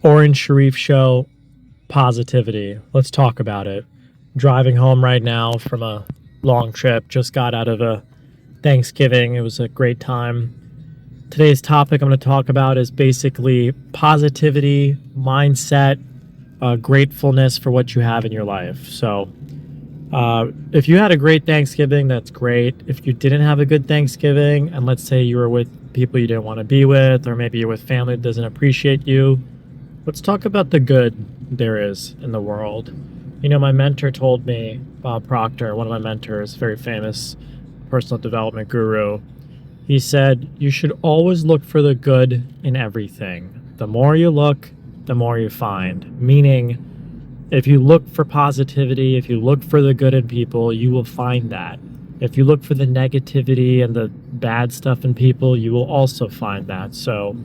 Orange Sharif Show, positivity. Let's talk about it. Driving home right now from a long trip, just got out of a Thanksgiving. It was a great time. Today's topic I'm going to talk about is basically positivity, mindset, gratefulness for what you have in your life. So, if you had a great Thanksgiving, that's great. If you didn't have a good Thanksgiving, and let's say you were with people you didn't want to be with, or maybe you're with family that doesn't appreciate you, let's talk about the good there is in the world. You know, my mentor told me, Bob Proctor, one of my mentors, very famous personal development guru, he said, you should always look for the good in everything. The more you look, the more you find. Meaning, if you look for positivity, if you look for the good in people, you will find that. If you look for the negativity and the bad stuff in people, you will also find that. So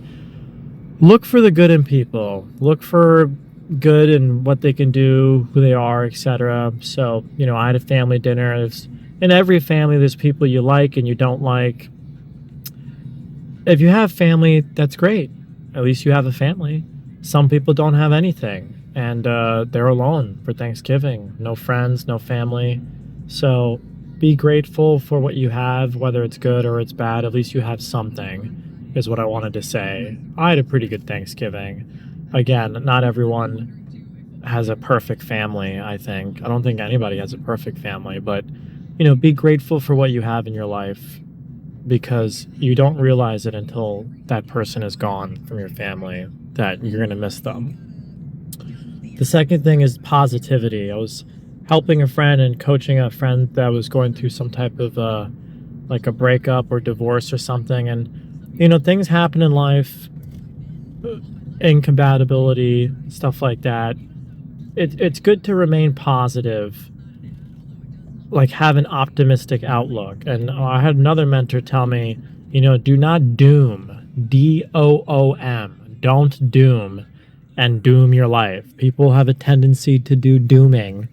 look for the good in people. Look for good in what they can do, who they are, etc. So, you know, I had a family dinner. In every family, there's people you like and you don't like. If you have family, that's great. At least you have a family. Some people don't have anything. And they're alone for Thanksgiving. No friends, no family. So be grateful for what you have, whether it's good or it's bad. At least you have something, is what I wanted to say. I had a pretty good Thanksgiving. Again, not everyone has a perfect family, I think. I don't think anybody has a perfect family. But, you know, be grateful for what you have in your life, because you don't realize it until that person is gone from your family, that you're going to miss them. The second thing is positivity. I was helping a friend and coaching a friend that was going through some type of like a breakup or divorce or something. And, you know, things happen in life, incompatibility, stuff like that. It's good to remain positive, like have an optimistic outlook. And I had another mentor tell me, you know, do not doom, D-O-O-M, don't doom and doom your life. People have a tendency to do dooming.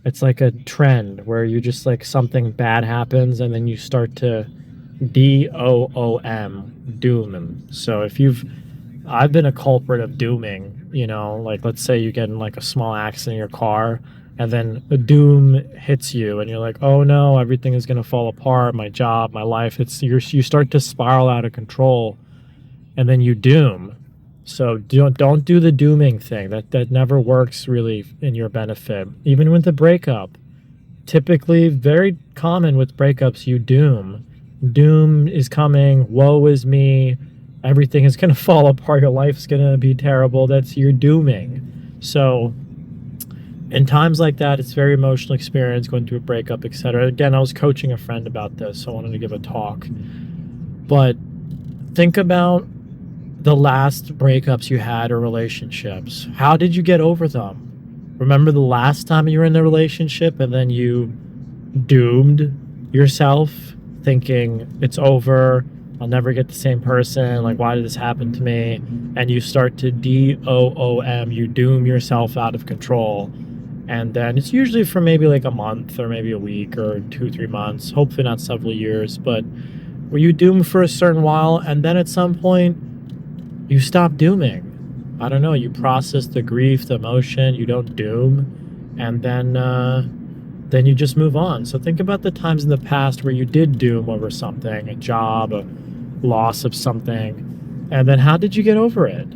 It's like a trend where you just like something bad happens and then you start to D-O-O-M, doom them. So I've been a culprit of dooming, you know, like let's say you get in like a small accident in your car and then a doom hits you and you're like, oh no, everything is going to fall apart, my job, my life. You start to spiral out of control and then you doom. So don't do the dooming thing. That never works really in your benefit. Even with the breakup, typically very common with breakups, you doom. Doom is coming. Woe is me. Everything is going to fall apart. Your life's going to be terrible. That's your dooming. So in times like that, it's very emotional experience, going through a breakup, etc. Again, I was coaching a friend about this, so I wanted to give a talk. But think about the last breakups you had or relationships. How did you get over them? Remember the last time you were in the relationship and then you doomed yourself thinking it's over, I'll never get the same person, like why did this happen to me? And you start to D-O-O-M, you doom yourself out of control. And then it's usually for maybe like a month or maybe a week or 2-3 months, hopefully not several years, but where you doom for a certain while and then at some point you stop dooming. I don't know, you process the grief, the emotion, you don't doom, and then you just move on. So think about the times in the past where you did doom over something, a job, a loss of something, and then how did you get over it?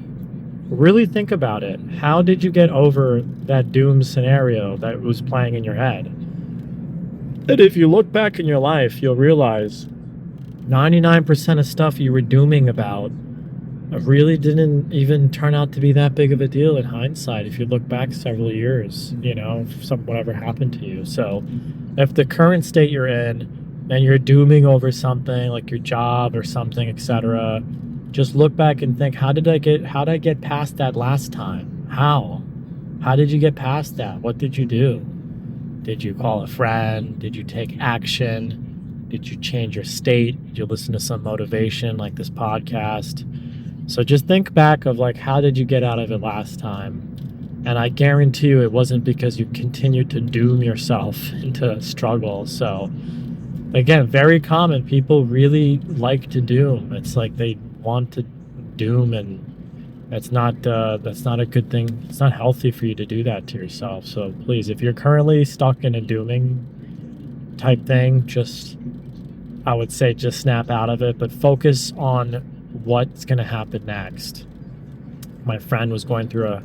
Really think about it. How did you get over that doom scenario that was playing in your head? And if you look back in your life, you'll realize 99% of stuff you were dooming about really didn't even turn out to be that big of a deal in hindsight if you look back several years, you know, whatever happened to you. So if the current state you're in and you're dooming over something like your job or something, etc., just look back and think, how did I get past that last time? How did you get past that? What did you do? Did you call a friend? Did you take action? Did you change your state? Did you listen to some motivation like this podcast? So just think back of like, how did you get out of it last time? And I guarantee you it wasn't because you continued to doom yourself into struggle. So again, very common. People really like to doom. It's like they want to doom and That's not a good thing. It's not healthy for you to do that to yourself. So please, if you're currently stuck in a dooming type thing, just I would say just snap out of it, but focus on what's going to happen next. My friend was going through a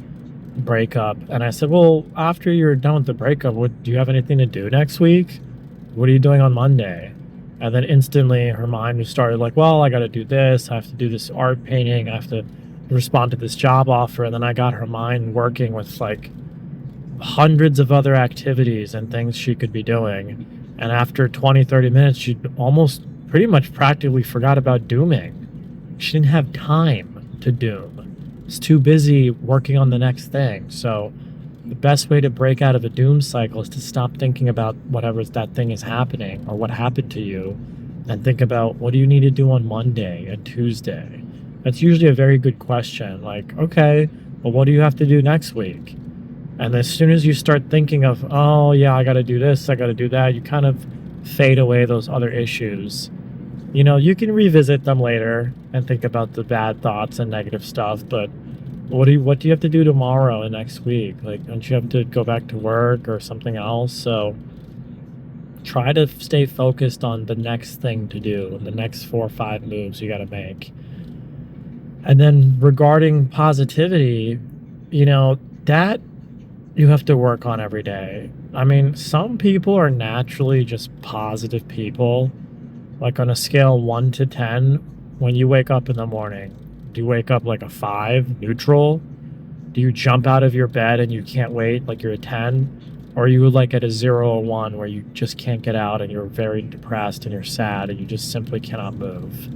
breakup, and I said, "Well, after you're done with the breakup, do you have anything to do next week? What are you doing on Monday?" And then instantly her mind started like, "Well, I got to do this. I have to do this art painting. I have to respond to this job offer." And then I got her mind working with like hundreds of other activities and things she could be doing. And after 20, 30 minutes, she almost pretty much practically forgot about dooming. She didn't have time to doom. It's too busy working on the next thing. So the best way to break out of a doom cycle is to stop thinking about whatever that thing is happening or what happened to you, and think about, what do you need to do on Monday and Tuesday? That's usually a very good question. Like, okay, well, what do you have to do next week? And as soon as you start thinking of, oh yeah, I got to do this, I got to do that, you kind of fade away those other issues. You know, you can revisit them later and think about the bad thoughts and negative stuff, but what do you have to do tomorrow and next week? Like, don't you have to go back to work or something else? So try to stay focused on the next thing to do, the next 4 or 5 moves you got to make. And then regarding positivity, you know, that you have to work on every day. I mean, some people are naturally just positive people. Like on a scale 1 to 10, when you wake up in the morning, do you wake up like a 5, neutral? Do you jump out of your bed and you can't wait, like you're a 10? Or are you like at a 0 or 1 where you just can't get out and you're very depressed and you're sad and you just simply cannot move?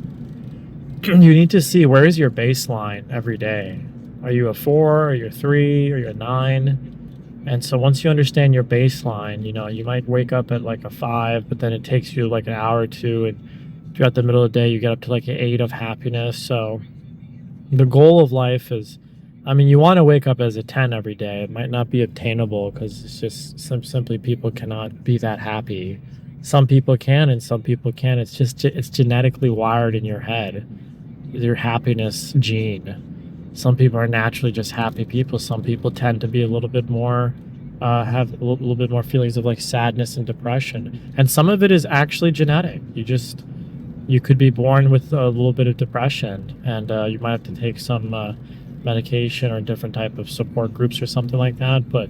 You need to see, where is your baseline every day? Are you a 4? Are you a 3? Are you a 9? And so once you understand your baseline, you know, you might wake up at like a 5, but then it takes you like an hour or two, and throughout the middle of the day, you get up to like an 8 of happiness. So the goal of life is, I mean, you want to wake up as a 10 every day. It might not be obtainable because it's just simply people cannot be that happy. Some people can and some people can't. It's just, it's genetically wired in your head, your happiness gene. Some people are naturally just happy people. Some people tend to be a little bit more, have a little bit more feelings of like sadness and depression. And some of it is actually genetic. You could be born with a little bit of depression, and you might have to take some medication or different type of support groups or something like that. But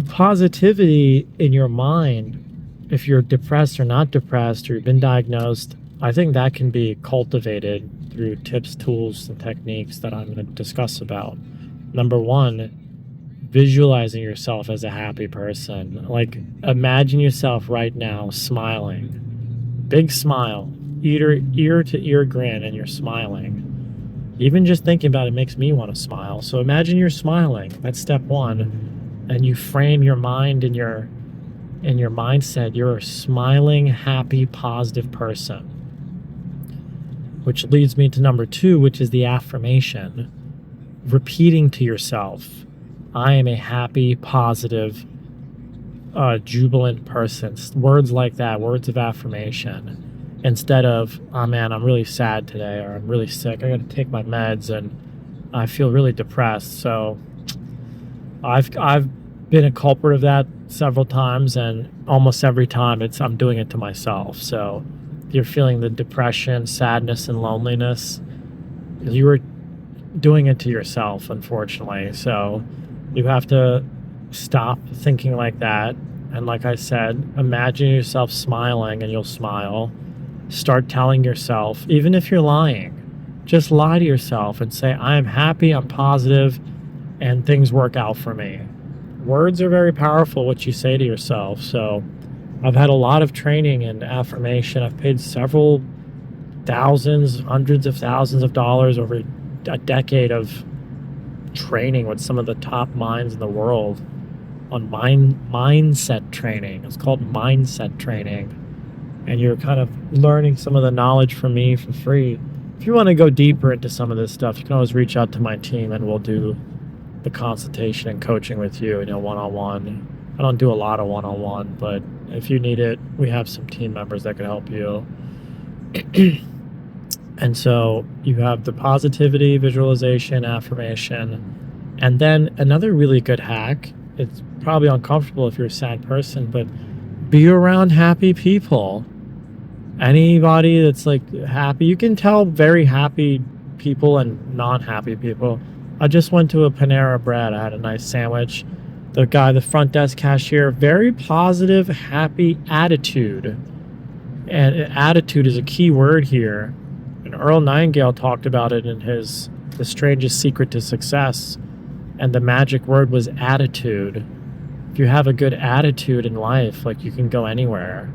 positivity in your mind, if you're depressed or not depressed, or you've been diagnosed, I think that can be cultivated through tips, tools, and techniques that I'm going to discuss about. Number 1, visualizing yourself as a happy person. Like, imagine yourself right now smiling. Big smile, ear to ear grin, and you're smiling. Even just thinking about it makes me want to smile. So imagine you're smiling. That's step 1. And you frame your mind and your mindset. You're a smiling, happy, positive person. Which leads me to number 2, which is the affirmation. Repeating to yourself, I am a happy, positive, jubilant person. Words like that, words of affirmation. Instead of, oh man, I'm really sad today, or I'm really sick, I gotta take my meds and I feel really depressed. So I've been a culprit of that several times, and almost every time I'm doing it to myself. So you're feeling the depression, sadness, and loneliness, you were doing it to yourself, unfortunately. So you have to stop thinking like that. And like I said, imagine yourself smiling and you'll smile. Start telling yourself, even if you're lying, just lie to yourself and say, I am happy, I'm positive, and things work out for me. Words are very powerful, what you say to yourself. So I've had a lot of training in affirmation. I've paid several thousands, hundreds of thousands of dollars over a decade of training with some of the top minds in the world on mindset training. It's called mindset training. And you're kind of learning some of the knowledge from me for free. If you want to go deeper into some of this stuff, you can always reach out to my team and we'll do the consultation and coaching with you, one-on-one. I don't do a lot of one-on-one, but if you need it, we have some team members that can help you. And so you have the positivity, visualization, affirmation. And then another really good hack, it's probably uncomfortable if you're a sad person, but be around happy people. Anybody that's like happy, you can tell very happy people and non-happy people. I just went to a Panera Bread. I had a nice sandwich. The guy, the front desk cashier, very positive, happy attitude. And attitude is a key word here. And Earl Nightingale talked about it in his The Strangest Secret to Success. And the magic word was attitude. If you have a good attitude in life, like, you can go anywhere.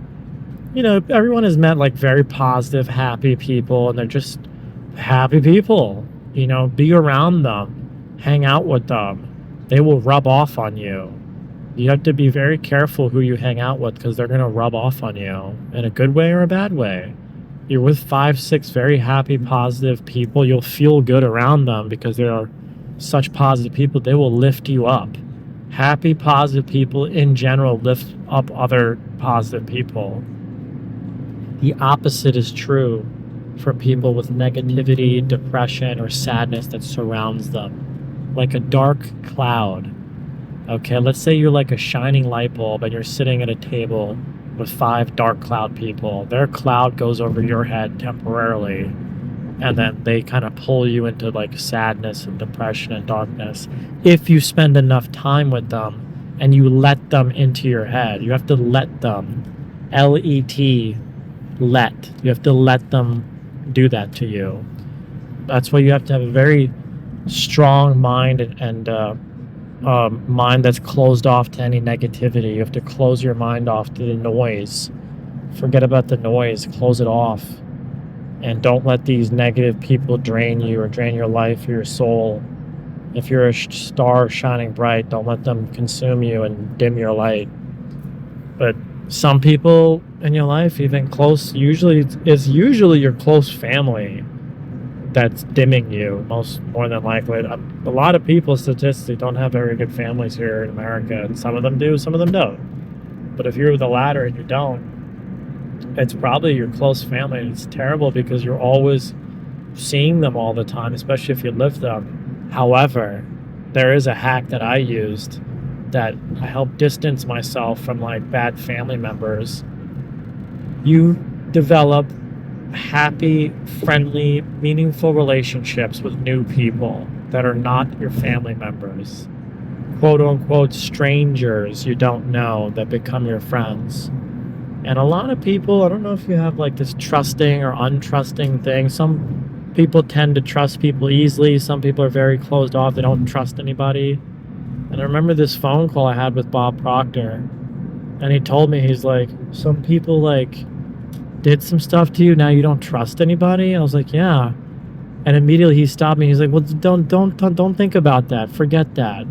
You know, everyone has met like very positive, happy people, and they're just happy people. You know, be around them, hang out with them. They will rub off on you. You have to be very careful who you hang out with, because they're going to rub off on you in a good way or a bad way. You're with 5, 6 very happy, positive people. You'll feel good around them because they are such positive people. They will lift you up. Happy, positive people in general lift up other positive people. The opposite is true for people with negativity, depression, or sadness that surrounds them, like a dark cloud. Okay, let's say you're like a shining light bulb and you're sitting at a table with 5 dark cloud people. Their cloud goes over your head temporarily, and then they kind of pull you into like sadness and depression and darkness. If you spend enough time with them and you let them into your head, you have to let them. L-E-T, let. You have to let them do that to you. That's why you have to have a very strong mind and mind that's closed off to any negativity. You have to close your mind off to the noise. Forget about the noise. Close it off. And don't let these negative people drain you or drain your life or your soul. If you're a star shining bright, don't let them consume you and dim your light. But some people in your life, even close, it's usually your close family that's dimming you, more than likely. A lot of people statistically don't have very good families here in America, and some of them do, some of them don't. But if you're the latter and you don't, it's probably your close family. And it's terrible because you're always seeing them all the time, especially if you live them. However, there is a hack that I used that I help distance myself from like bad family members. You develop happy, friendly, meaningful relationships with new people that are not your family members. Quote unquote strangers you don't know that become your friends. And a lot of people, I don't know if you have like this trusting or untrusting thing. Some people tend to trust people easily. Some people are very closed off. They don't trust anybody. And I remember this phone call I had with Bob Proctor. And he told me, he's like, some people like did some stuff to you, now you don't trust anybody? I was like, yeah. And immediately he stopped me. He's like, well, don't think about that. Forget that.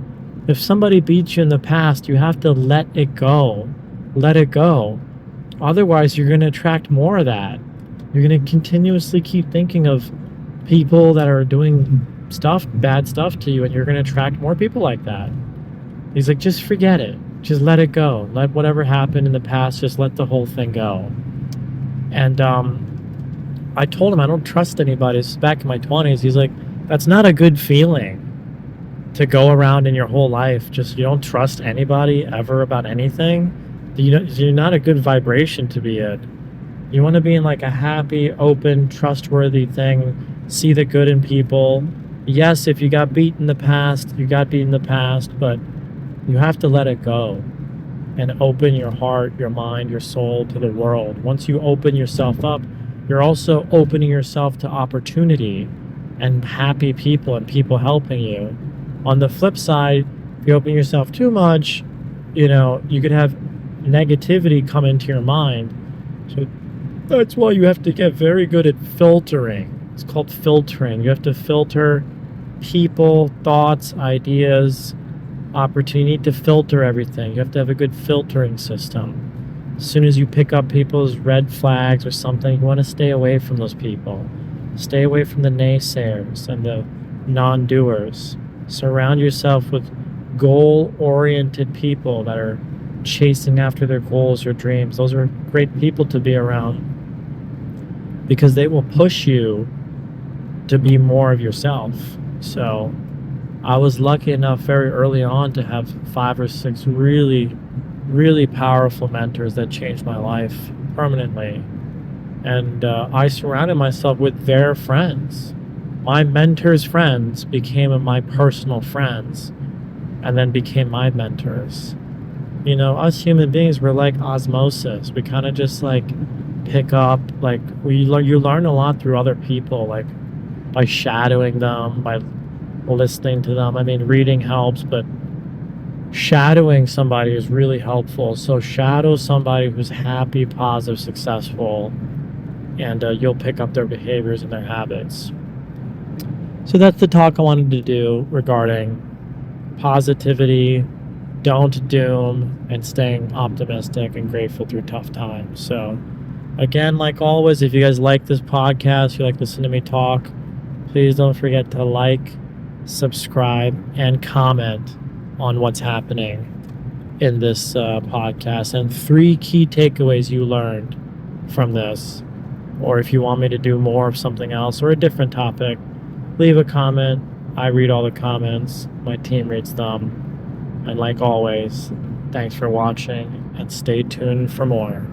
If somebody beat you in the past, you have to let it go. Let it go. Otherwise, you're going to attract more of that. You're going to continuously keep thinking of people that are doing stuff, bad stuff to you, and you're going to attract more people like that. He's like, just forget it. Just let it go. Let whatever happened in the past, just let the whole thing go. And I told him I don't trust anybody. This is back in my 20s. He's like, that's not a good feeling to go around in your whole life. Just, you don't trust anybody ever about anything. You're not a good vibration to be in. You want to be in like a happy, open, trustworthy thing. See the good in people. Yes, if you got beat in the past, you got beat in the past, but you have to let it go and open your heart, your mind, your soul to the world. Once you open yourself up, you're also opening yourself to opportunity and happy people and people helping you. On the flip side, if you open yourself too much, you could have negativity come into your mind. So that's why you have to get very good at filtering. It's called filtering. You have to filter people, thoughts, ideas, opportunity. You need to filter everything. You have to have a good filtering system. As soon as you pick up people's red flags or something, you want to stay away from those people. Stay away from the naysayers and the non-doers. Surround yourself with goal-oriented people that are chasing after their goals or dreams. Those are great people to be around because they will push you to be more of yourself. So I was lucky enough very early on to have 5 or 6 really, really powerful mentors that changed my life permanently. And I surrounded myself with their friends. My mentors' friends became my personal friends and then became my mentors. Us human beings, we're like osmosis. We kind of just like pick up, like you learn a lot through other people, like by shadowing them, by listening to them. I mean, reading helps, but shadowing somebody is really helpful. So shadow somebody who's happy, positive, successful, and you'll pick up their behaviors and their habits. So that's the talk I wanted to do regarding positivity, don't doom, and staying optimistic and grateful through tough times. So again, like always, if you guys like this podcast, you like listening to me talk, please don't forget to like, subscribe, and comment on what's happening in this podcast and 3 key takeaways you learned from this. Or if you want me to do more of something else or a different topic, leave a comment. I read all the comments. My team reads them. And like always, thanks for watching and stay tuned for more.